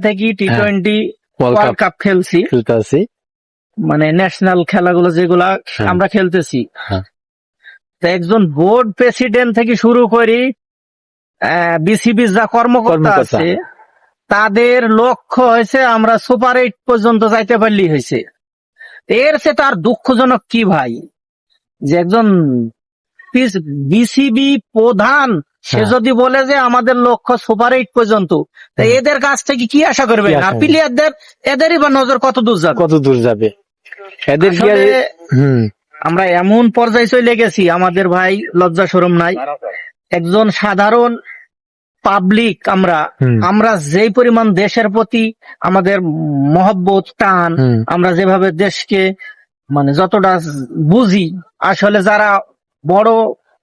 থেকে T20 world world cup খেলছি, খেলতেছি, মানে ন্যাশনাল খেলাগুলো যেগুলা আমরা খেলতেছি। তো একজন বোর্ড প্রেসিডেন্ট থেকে শুরু করি বিসিবির যা কর্মকর্তা আছে, তাদের লক্ষ্য হয়েছে আমরা সুপার 8 পর্যন্ত যাইতে পারলি হয়েছে। এর সে তার দুঃখজনক কি ভাই, যে একজন বিসিবি প্রধান সে যদি বলে যে আমাদের লক্ষ্য সুপার 8 পর্যন্ত, তা এদের কাছ থেকে কি আশা করবেন? আর প্লেয়ারদের এদেরই বা নজর কত দূর যাবে? এদের আমরা এমন পর্যায়ে চলে গেছি, আমাদের ভাই লজ্জা শরম নাই। একজন সাধারণ পাবলিক আমরা যেই পরিমাণ দেশের প্রতি আমাদের মহব্বত টান, আমরা যেভাবে দেশকে মানে যতটা বুঝি, আসলে যারা বড়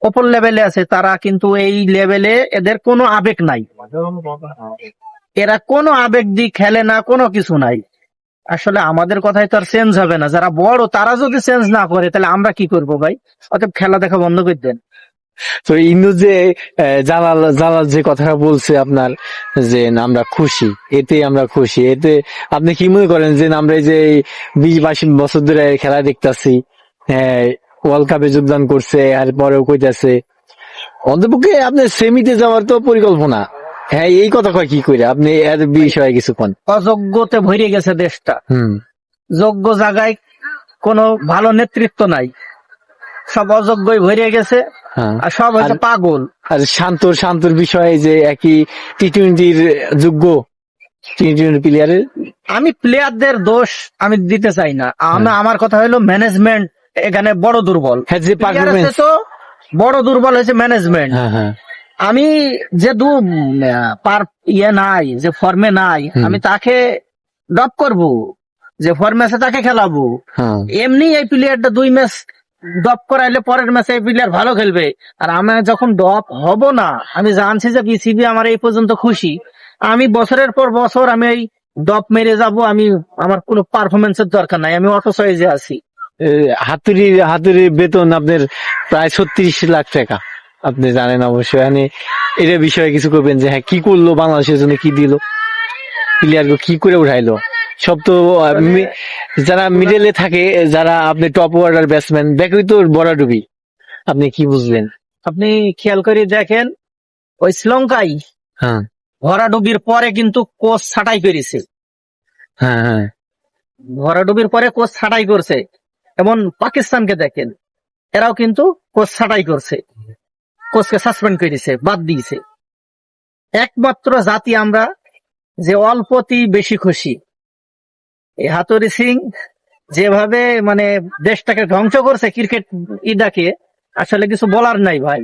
ওপর লেভেলে আছে তারা কিন্তু এই লেভেলে এদের কোনো আবেগ নাই, এরা কোনো আবেগ দিয়ে খেলে না, কোনো কিছু নাই। আসলে আমাদের কথাই তো আর চেঞ্জ হবে না, যারা বড় তারা যদি চেঞ্জ না করে তাহলে আমরা কি করব ভাই? অতএব খেলা দেখা বন্ধ করে দেন। তো ইন্দু যে জালাল যে কথাটা বলছে আপনার, যে আমরা খুশি, এতে আমরা খুশি, এতে আপনি কি মনে করেন যে আমরা এই যে 20-22 বছর ধরে খেলা দেখতেছি, ওয়ার্ল্ড কাপে যোগদান করছে আর পরেও কইতাছে, অন্তপক্ষে আপনার সেমিতে যাওয়ার তো পরিকল্পনা, এই কথা কয় কি করে? আপনি এর বিষয়ে কিছু কোন? অযোগ্যতে ভরে গেছে দেশটা, যোগ্য জায়গায় কোনো ভালো নেতৃত্ব নাই, সব অযোগ্যই ভরে গেছে, আর সব হচ্ছে পাগল। আর শান্তর বিষয়ে যে একই T20 যোগ্য T20 প্লেয়ারের, আমি প্লেয়ারদের দোষ আমি দিতে চাই না, আমার কথা হলো ম্যানেজমেন্ট এখানে বড় দুর্বল। তো বড় দুর্বল হয়েছে ম্যানেজমেন্ট। আমি যে নাই, যে ফর্মে নাই, আমি তাকে ড্রপ করব, যে ফর্মে আছে তাকে খেলাবো। এমনি এই প্লেয়ারটা 2 ম্যাচ ড্রপ করাইলে পরের ম্যাচে এই প্লেয়ার ভালো খেলবে। আর আমি যখন ড্রপ হব না, আমি জানছি যে বিসিবি আমার এই পর্যন্ত খুশি, আমি বছরের পর বছর আমি এই ড্রপ মেরে যাব, আমার কোনো পারফরমেন্সের দরকার নাই, আমি অটো চয়েজে আছি। হাতুড়ি বেতন আপনার প্রায় 36 লাখ টাকা, আপনি জানেন অবশ্যই। এটা বিষয়ে কিছু করবেন যে কি করলো বাংলাদেশের জন্য, কি দিল, প্লেয়ার কি করে উঠাইলো? সব তো যারা মিডলে থাকে, যারা আপনি টপ অর্ডার ব্যাটসম্যান, দেখই তো বড়াডুবি, আপনি কি বুঝলেন? আপনি খেয়াল করে দেখেন, ওই শ্রীলঙ্কায় ভরাডুবির পরে কিন্তু কোচ ছাঁটাই করেছে। ভরাডুবির পরে কোচ ছাঁটাই করছে। এবং পাকিস্তানকে দেখেন, এরাও কিন্তু কোচ ছাঁটাই করছে, কোচকে সাসপেন্ড করেছে, বাদ দিয়েছে। একমাত্র জাতি আমরা যে অল্পতেই বেশি খুশি। এই হাতুড়ি সিং যেভাবে মানে দেশটাকে ধ্বংস করছে ক্রিকেট ইদাকে, আসলে কিছু বলার নাই ভাই।